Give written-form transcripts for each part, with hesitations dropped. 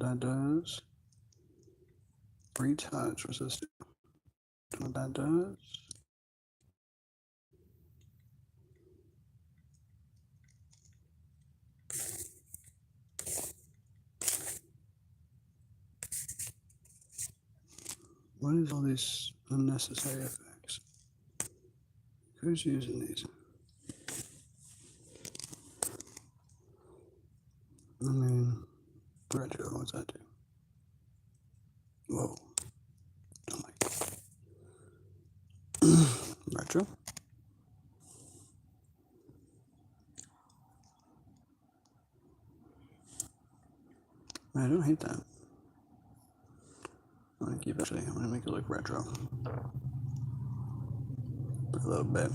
what that does. Retouch. What's this do? What that does. What is all these unnecessary effects? Who's using these? I mean, retro, what's that do? Whoa. Oh my God. Retro? I don't hate that. I'm gonna keep actually, I'm gonna make it look retro. A little bit.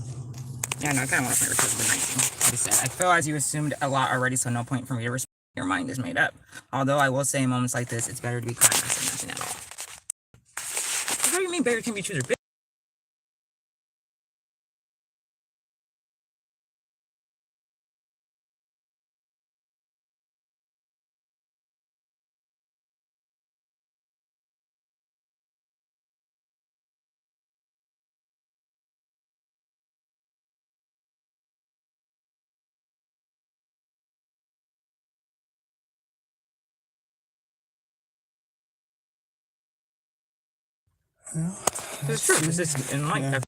Yeah, no, I kind of want to play retro for the 19. Like I said, I feel as you assumed a lot already, so no point for me to respond. Your mind is made up. Although I will say in moments like this, it's better to be kind than say nothing at all. What do you mean better can be choose or bitch? Well, It's true. It's just in life. yeah.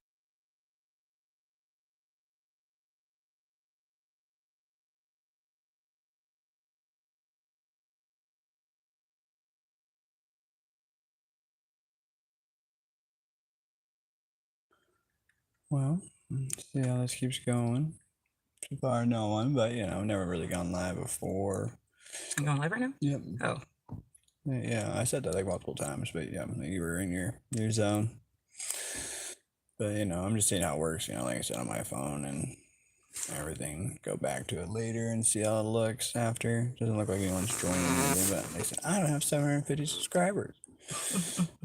Well, let's see how this keeps going. So far, no one, but you know, never really gone live before. I'm going live right now? Yep. Oh. Yeah, I said that like multiple times, but yeah, you were in your zone. But you know, I'm just seeing how it works, you know, like I said, on my phone and everything. Go back to it later and see how it looks after. Doesn't look like anyone's joining anything, but they said, I don't have 750 subscribers.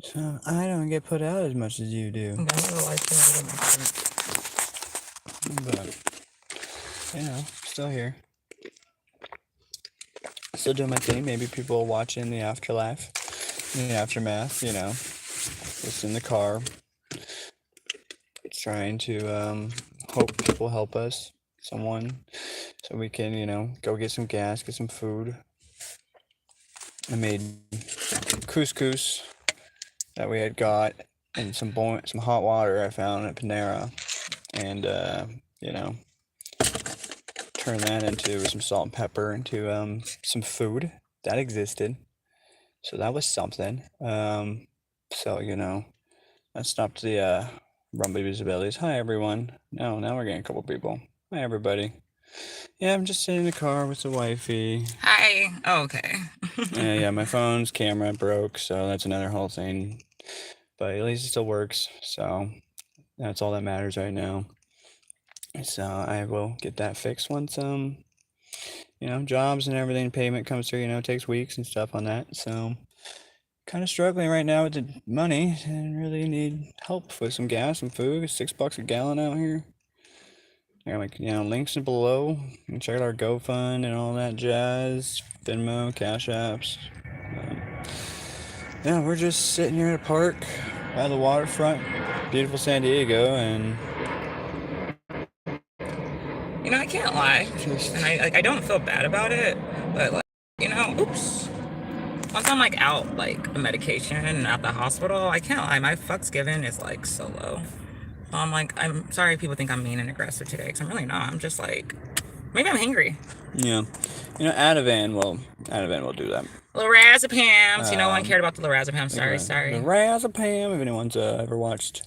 So I don't get put out as much as you do. But, you know, still here. Still doing my thing. Maybe people will watch in the afterlife, in the aftermath, you know. Just in the car. Trying to hope people help us. Someone. So we can, you know, go get some gas, get some food. I made couscous that we had got and some hot water I found at Panera, and you know, turn that into some salt and pepper into some food that existed. So that was something. So you know, that stopped the Rumblebee's abilities. Hi everyone. Now we're getting a couple people. Hi everybody. Yeah, I'm just sitting in the car with the wifey. Hi. Oh, okay. Yeah, my phone's camera broke, so that's another whole thing. But at least it still works, so that's all that matters right now. So I will get that fixed once you know, jobs and everything, payment comes through. You know, it takes weeks and stuff on that. So kind of struggling right now with the money and really need help with some gas and food. $6 a gallon out here. I got, like, you know, links below. You can check out our GoFund and all that jazz. Venmo, Cash Apps. Yeah, we're just sitting here at a park by the waterfront, beautiful San Diego, and You know, I can't lie. just And I don't feel bad about it, but like, you know, oops. Once I'm like out like a medication and at the hospital, I can't lie, my fucks given is like so low. So I'm like, I'm sorry if people think I'm mean and aggressive today, because I'm really not. I'm just like, maybe I'm hangry. yeah, you know, Ativan will do that. Lorazepams. You know, one cared about the lorazepam. Sorry. Lorazepam. If anyone's ever watched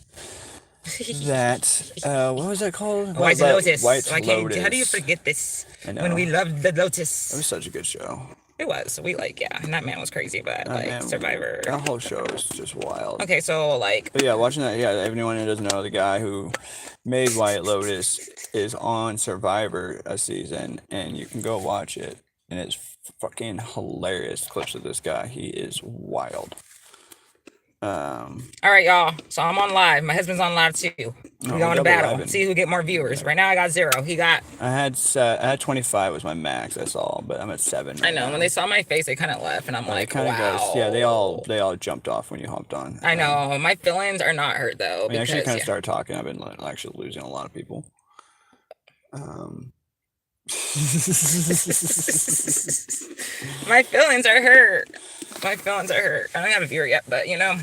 that, what was that called? White Lotus. White Lotus. How do you Lotus. forget this? I know. When we loved the Lotus. It was such a good show. It was. We like, yeah. And that man was crazy, but like Man, Survivor. That whole show is just wild. Okay, so like. But yeah, watching that. Yeah, anyone who doesn't know, the guy who made White Lotus is on Survivor a season, and you can go watch it, and it's fucking hilarious clips of this guy. He is wild. All right, y'all. So I'm on live. My husband's on live too. We we're going to double battle. living. See who get more viewers. Right now I got 0. He got. I had 25 was my max. I saw, but I'm at 7 I right know. now. When they saw my face, they kind of left, and I'm like, It kind of wow. goes. Yeah, they all jumped off when you hopped on. I know. My feelings are not hurt though. I actually Because kind of started talking. I've been actually losing a lot of people. My feelings are hurt. My feelings are hurt. I don't have a viewer yet, but you know.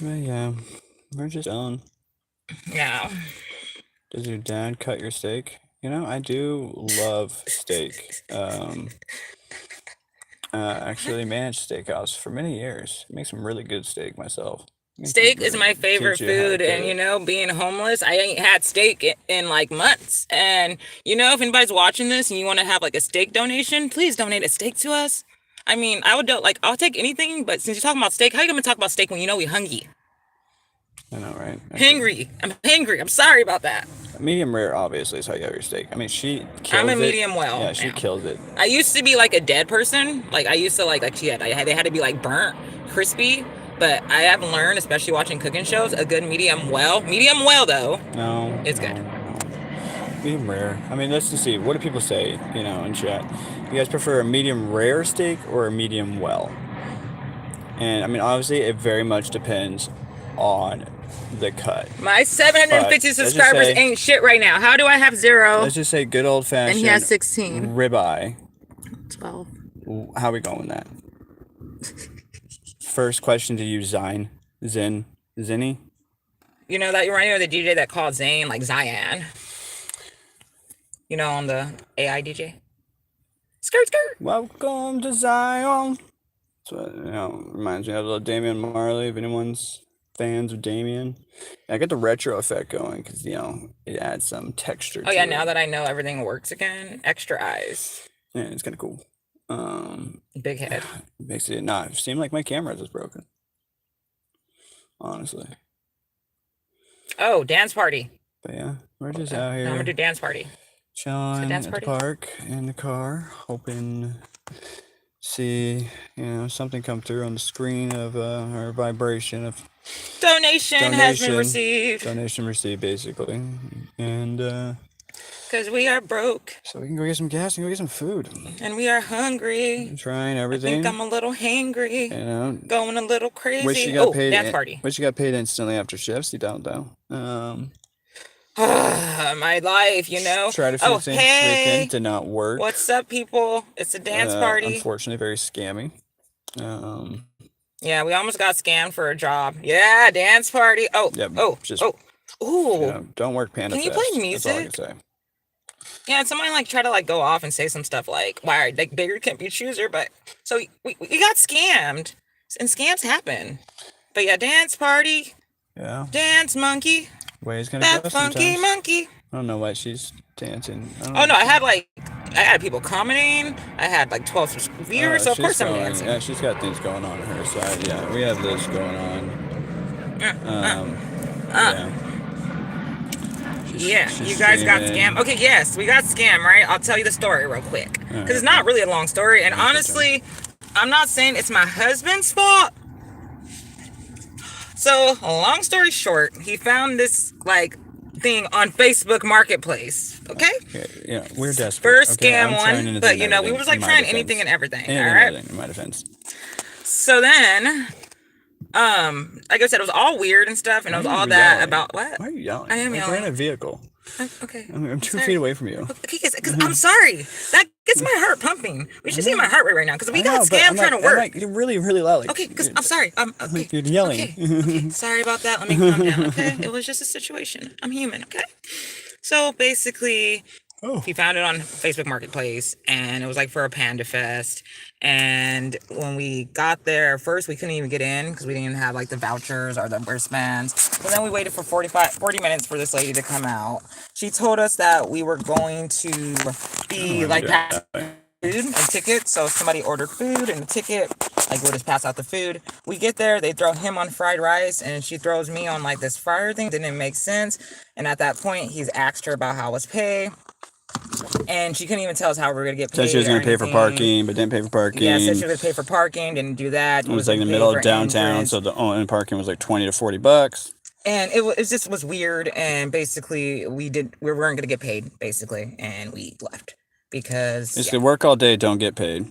Well, yeah, we're just done. Yeah. Does your dad cut your steak? You know, I do love steak. Actually managed steakhouse for many years. Make some really good steak myself. Steak is my favorite food, and you know, being homeless, I ain't had steak in like months. And you know, if anybody's watching this and you want to have like a steak donation, please donate a steak to us. I mean, I would do like I'll take anything, but since you're talking about steak, how you gonna talk about steak when you know we're hungry? I know, right? Hangry. I'm hangry. I'm sorry about that. Medium rare, obviously, is how you have your steak. I mean, she kills I'm a it. medium well. Yeah, she now. kills it. I used to be like a dead person. Like I used to like they had to be like burnt, crispy. But I have learned, especially watching cooking shows, a good medium well though. No, it's good. Medium rare. I mean, let's just see. What do people say? You know, in chat. You guys prefer a medium rare steak or a medium well? And I mean, obviously, it very much depends on the cut. My 750 subscribers ain't shit right now. How do I have 0? Let's just say good old fashioned. And he has 16. Ribeye. 12. How are we going with that? First question to you, Zinny. You know that you remind me of the DJ that called Zane, like Zion. You know, on the AI DJ. Skirt. Welcome to Zion. So you know, reminds me of a little Damian Marley. If anyone's fans of Damian, I get the retro effect going because you know it adds some texture. Oh yeah, now that I know everything works again, extra eyes. Yeah, it's kind of cool. Big head. Makes it not seem like my camera is broken. Honestly. Oh, dance party. But yeah, we're just out here. I'm gonna do dance party. Chilling at the park in the car, hoping see something come through on the screen of our vibration of donation has been received. Donation received, basically, and because we are broke. So we can go get some gas and go get some food. And we are hungry. I'm trying everything. I think I'm a little hangry. You know, going a little crazy. Wish you got paid. Dance party. Wish you got paid instantly after shifts. You don't though. My life, you know. Try to finish this weekend. Did not work. What's up, people? It's a dance party. Unfortunately, very scammy. Yeah, we almost got scammed for a job. Yeah, dance party. Ooh. Yeah, don't work Panda Can you Fest. play music? That's all I can say. Yeah, and somebody like try to like go off and say some stuff like, "Why, like bigger can't be chooser?" But so we got scammed, and scams happen. But yeah, dance party. Yeah. Dance monkey. Way's gonna that go funky sometimes. monkey. I don't know why she's dancing. Oh no, I had people commenting. I had like 12 viewers, so of course I'm dancing. Yeah, she's got things going on her side. Yeah, we have this going on. Yeah, you guys got scammed. Okay, yes, we got scammed, right? I'll tell you the story real quick. Because it's not really a long story. And honestly, I'm not saying it's my husband's fault. So, long story short, he found this, like, thing on Facebook Marketplace. Okay? Yeah, we're desperate. First scam one, but, you know, we was, like, trying anything and everything. All right? In my defense. So then... like I said, it was all weird and stuff, and it was all that about what? Why are you yelling? I am yelling. We're in a vehicle. Okay. I'm 2 feet away from you. Okay, because I'm sorry. That gets my heart pumping. We should see my heart rate right now because we got scammed trying to work. Like, you're really, really loud. Okay, because I'm sorry. Okay. You're yelling. Okay. Sorry about that. Let me calm down. Okay. It was just a situation. I'm human. Okay. So basically, he found it on Facebook Marketplace, and it was like for a Panda Fest. And when we got there, first we couldn't even get in because we didn't have like the vouchers or the wristbands. But then we waited for 40 minutes for this lady to come out. She told us that we were going to be like pass food and tickets. So somebody ordered food and a ticket, like we'll just pass out the food. We get there, they throw him on fried rice, and she throws me on like this fryer thing. Didn't make sense. And at that point, he's asked her about how was pay. And she couldn't even tell us how we were going to get paid. Said she was going to pay for parking, but didn't pay for parking. Yeah, said she was going to pay for parking, didn't do that. It was like in the middle of downtown, so the only parking was like $20 to $40. And it just was weird, and basically we weren't going to get paid, basically, and we left because it's work all day, don't get paid.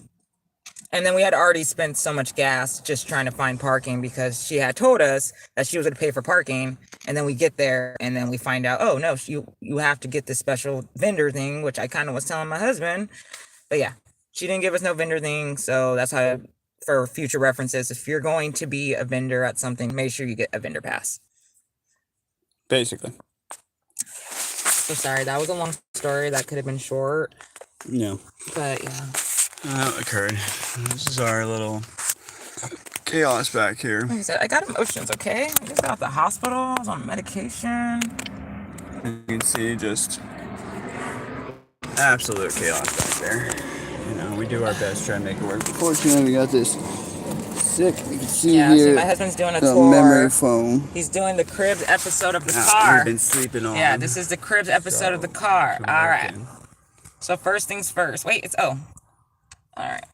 And then we had already spent so much gas just trying to find parking because she had told us that she was going to pay for parking, and then we get there and then we find out, oh no, you have to get this special vendor thing, which I kind of was telling my husband, but yeah, she didn't give us no vendor thing, so that's how. For future references, if you're going to be a vendor at something, make sure you get a vendor pass. Basically. So sorry, that was a long story. That could have been short. Yeah. But yeah. That occurred. This is our little chaos back here. Like I said, I got emotions, okay? I just got out the hospital. I was on medication. You can see just absolute chaos back there. You know, we do our best to try to make it work. Fortunately, we got this sick. You can see here. So my husband's doing a the tour. Memory foam. He's doing the Cribs episode of the car. We've been sleeping on. Yeah, this is the Cribs episode of the car. All right. So first things first. Wait, it's all right.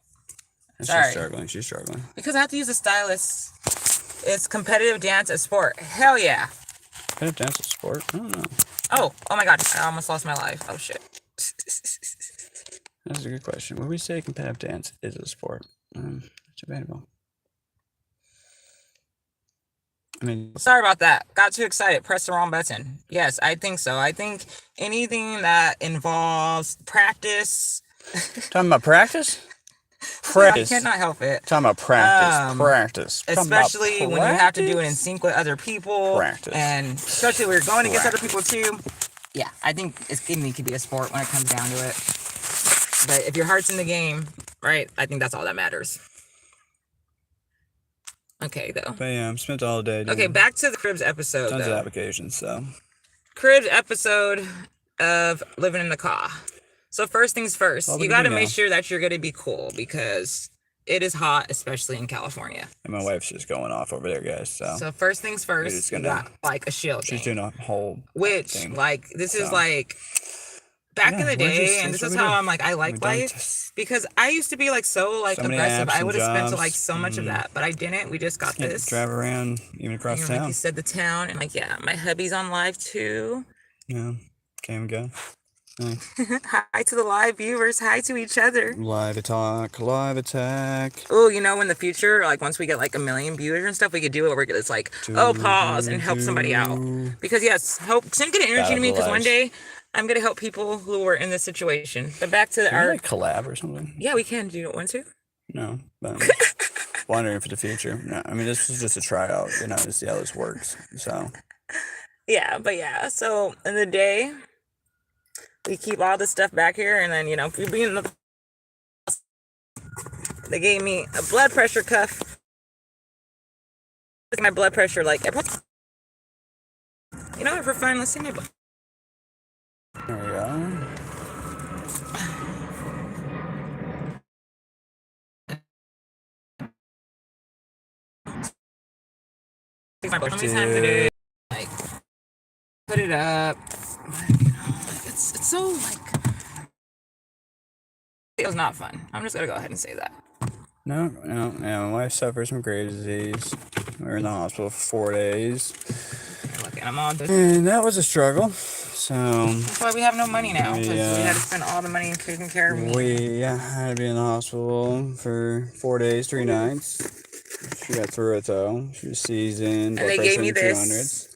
Sorry. She's struggling. Because I have to use a stylus. It's competitive dance a sport. Hell yeah. Competitive dance a sport? I don't know. Oh my god. I almost lost my life. Oh shit. That's a good question. Would we say competitive dance is a sport? It's debatable. I mean, sorry about that. Got too excited. Pressed the wrong button. Yes, I think so. I think anything that involves practice. Talking about practice? Practice. I cannot help it. Talking about practice. Practice. Especially when you have to do it in sync with other people. Practice. And especially when you're going against other people too. Yeah, I think it could be a sport when it comes down to it. But if your heart's in the game, right, I think that's all that matters. Okay, though. But yeah, I've spent all day doing. Okay, back to the Cribs episode, tons of applications, so. Cribs episode of living in the car. So first things first, you got to make sure that you're going to be cool because it is hot, especially in California. And my wife's just going off over there, guys, so. So first things first, you got like a shield. She's doing a whole thing. Like, this is like... Back in the day, and this is how I'm like, I like life, because I used to be like so like aggressive. I would have spent like so much of that, but I didn't. We just got this. Drive around, even across town. Like you said, the town, and like, yeah, my hubby's on live too. Yeah, came and go. Nice. Hi to the live viewers. Hi to each other. Live attack. Oh, you know, in the future, like once we get like 1 million viewers and stuff, we could do it where it's like, pause and help somebody out. Because yes, send good energy to me, because one day I'm going to help people who are in this situation. But back to our... like collab or something? Yeah, we can. Do you want to? No, but wondering for the future. No, I mean, this is just a tryout, you know, to see how this works, so. Yeah, but yeah, so in the day, we keep all this stuff back here, and then, you know, if we be in the... They gave me a blood pressure cuff. My blood pressure, like... You know, for fun, let's see my blood. There we go. Like, put it up. You know, it's so like it was not fun. I'm just gonna go ahead and say that. No. My wife suffers from Graves' disease. We were in the hospital for 4 days. Okay, I'm on this. And that was a struggle. So that's why we have no money now, because we had to spend all the money taking care of me. We had to be in the hospital for 4 days, 3 nights. She got through it though. She was seasoned. And they gave me this.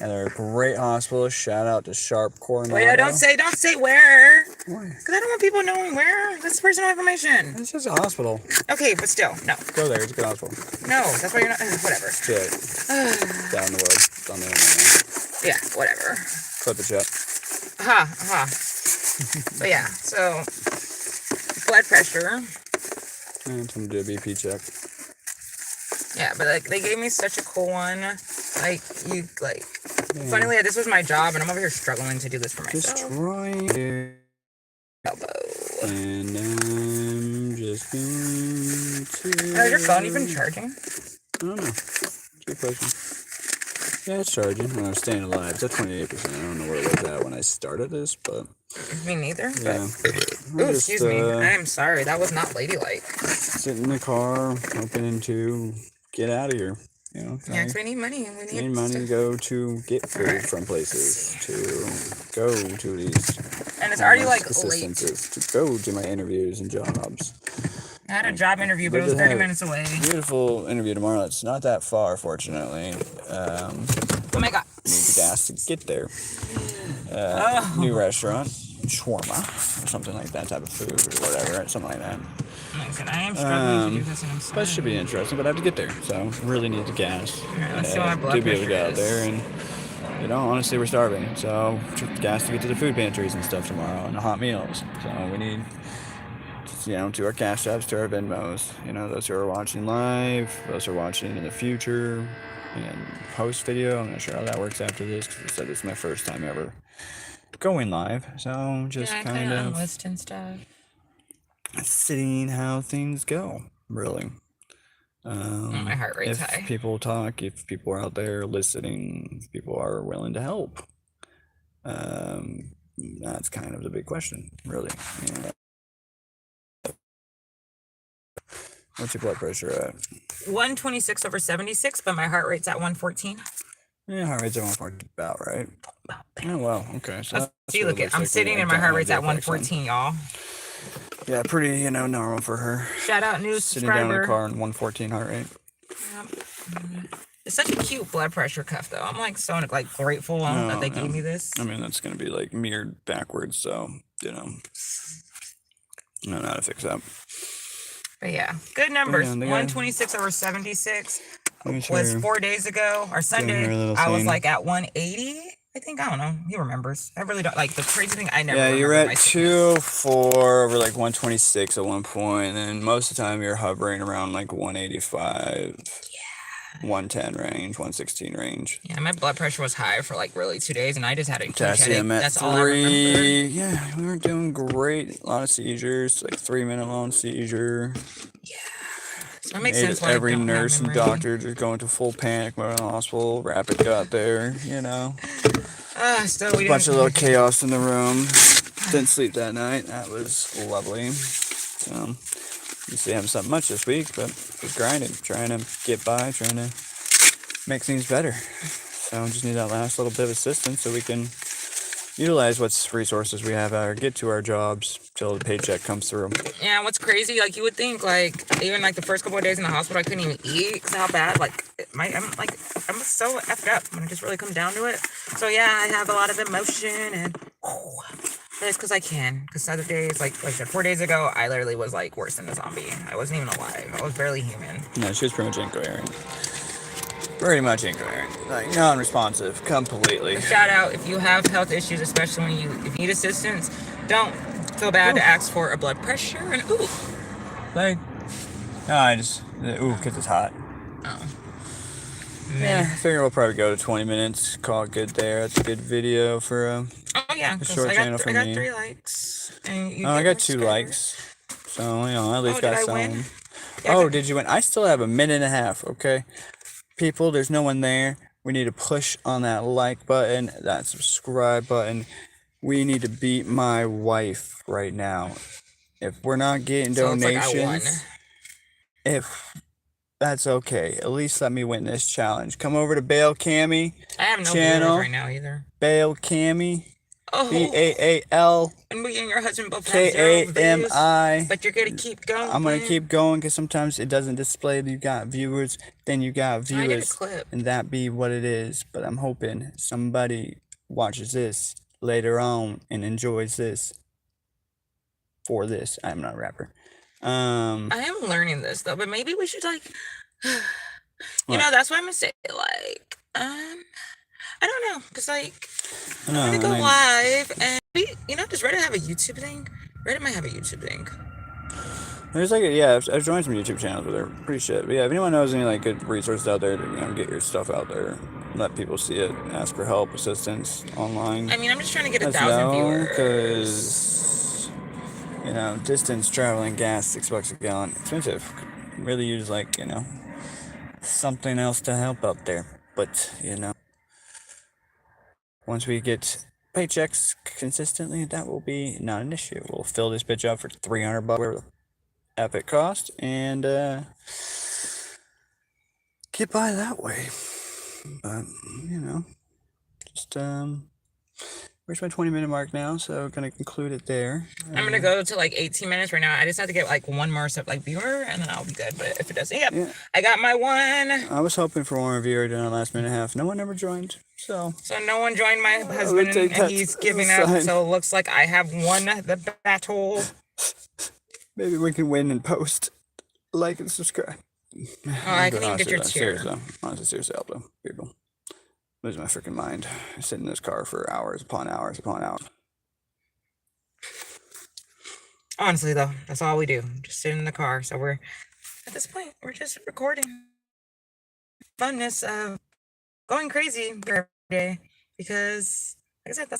And they're a great hospital. Shout out to Sharp Coronado. Wait, don't say where. Why? Because I don't want people knowing where. That's personal information. It's just a hospital. Okay, but still, no. Go there. It's a good hospital. No, that's why you're not. Whatever. Shit. Down the road. It's on the internet. Yeah, whatever. Clip the chip. But yeah, so blood pressure. And time to do a BP check. Yeah, but like they gave me such a cool one. Funnily, this was my job, and I'm over here struggling to do this for myself. Just trying. Elbow. And I'm just going to. Is your phone even charging? I don't know. Good question. Yeah, it's charging. When I'm staying alive, it's at 28%. I don't know where it was at when I started this, but Me neither. yeah. Oh, excuse me. I am sorry. That was not ladylike. Sitting in the car, hoping to get out of here. You know, Yeah, 'cause we need money. We need money to go to get food from places, to go to these. And it's already like late. Assistances, to go to my interviews and jobs. I had a job interview, but it was 30 minutes away. Beautiful interview tomorrow. It's not that far, fortunately. Oh my god. Need the gas to get there. New restaurant, shawarma, or something like that type of food, or whatever, something like that. Like I said, I am struggling to do this, and I'm sorry. But it should be interesting, but I have to get there, so really need the gas. Alright, let's see what my blood to be able to pressure get out is. there, and you know, honestly, we're starving, so gas to get to the food pantries and stuff tomorrow, and the hot meals. So we need, you know, to our cash apps, to our Venmos. You know, those who are watching live, those who are watching in the future, and post video. I'm not sure how that works after this, because I said this is my first time ever going live, so just kind of list and stuff. seeing how things go, really. My heart rate's high. If people talk, if people are out there listening, if people are willing to help, that's kind of the big question, really. Yeah. What's your blood pressure at? 126/76, but my heart rate's at 114. Yeah, heart rate's at 114, about right. Oh, wow, okay. So see, look at, I'm sitting and my heart rate's at 114, y'all. Yeah, pretty, you know, normal for her. Shout out, new Sitting subscriber. down in the car and 114 heart rate. Yep. It's such a cute blood pressure cuff, though. I'm like so like grateful that they gave me this. I mean, that's gonna be like mirrored backwards, so you know, I don't know how to fix that. But yeah, good numbers. Yeah, 126/76 was 4 days ago. Or Sunday, I was like at 180. I think, I don't know. He remembers. I really don't like the crazy thing. I never. Yeah, you're at 204 over like 126 at one point, and most of the time you're hovering around like 185. Yeah. 110 range, 116 range. Yeah, my blood pressure was high for like really 2 days, and I just had a huge Potassium headache. at That's all I remember. Yeah, we were doing great. A lot of seizures, like 3-minute long seizure. Yeah. So that makes sense. Every nurse and doctor just going to full panic mode in the hospital. Rapid got there, you know. Still, we a bunch of little chaos in the room. Didn't sleep that night. That was lovely. So, you see, I haven't slept much this week, but just grinding, trying to get by, trying to make things better. So, just need that last little bit of assistance so we can utilize what's resources we have out here, get to our jobs till the paycheck comes through. Yeah, what's crazy, like you would think, like even like the first couple of days in the hospital, I couldn't even eat because how bad, like I'm so effed up when it just really comes down to it. So yeah, I have a lot of emotion and it's because I can. Because other days, like I said, 4 days ago, I literally was like worse than a zombie. I wasn't even alive. I was barely human. No, she was pretty much incoherent. Pretty much incoherent, like non-responsive, completely. Shout out if you have health issues, especially when if you need assistance, don't feel bad to ask for a blood pressure and Like, no, I just because it's hot. Oh. Yeah, I figure we'll probably go to 20 minutes. Call it good there. That's a good video for oh yeah, a short channel for me. I got 3 likes. And you I got 2 likes, so you know I at least got some. Win? Yeah, oh, did you win? I still have a minute and a half. Okay. People, there's no one there. We need to push on that like button, that subscribe button. We need to beat my wife right now. If we're not getting donations, if that's okay, at least let me win this challenge. Come over to Bail Cammy. I have no channel right now either. Bail Cammy. Oh. BAAL. And we and your husband both have 0 views, but you're gonna keep going. I'm gonna keep going because sometimes it doesn't display that you got viewers, then you got viewers, I did a clip. and that be what it is. But I'm hoping somebody watches this later on and enjoys this. For this, I'm not a rapper. I am learning this though, but maybe we should like, you know, that's what I'm gonna say. Like, I don't know, cause like I'm gonna go live and you know, does Reddit have a YouTube thing? Reddit might have a YouTube thing. There's like I've joined some YouTube channels, but they're pretty shit. But yeah, if anyone knows any like good resources out there to get your stuff out there, let people see it, ask for help, assistance online. I mean, I'm just trying to get 1,000 viewers. Because distance traveling, gas, $6 a gallon, expensive. Really use something else to help out there. But once we get paychecks consistently, that will be not an issue. We'll fill this bitch up for $300, whatever the epic cost, and get by that way. But just where's my 20-minute mark now? So gonna conclude it there. I'm gonna go to like 18 minutes right now. I just have to get like one more viewer, and then I'll be good. But if it doesn't, Yeah. I got my one. I was hoping for one reviewer during the last minute and a half. No one ever joined, so no one joined my husband, and he's giving up. So it looks like I have won the battle. Maybe we can win and post, like and subscribe. Oh, I couldn't even get your chair. Seriously, people. Losing my freaking mind. I sit in this car for hours upon hours upon hours. Honestly, though, that's all we do. Just sit in the car. So we're, at this point, we're just recording. Funness of going crazy every day. Because, like I said, that's all.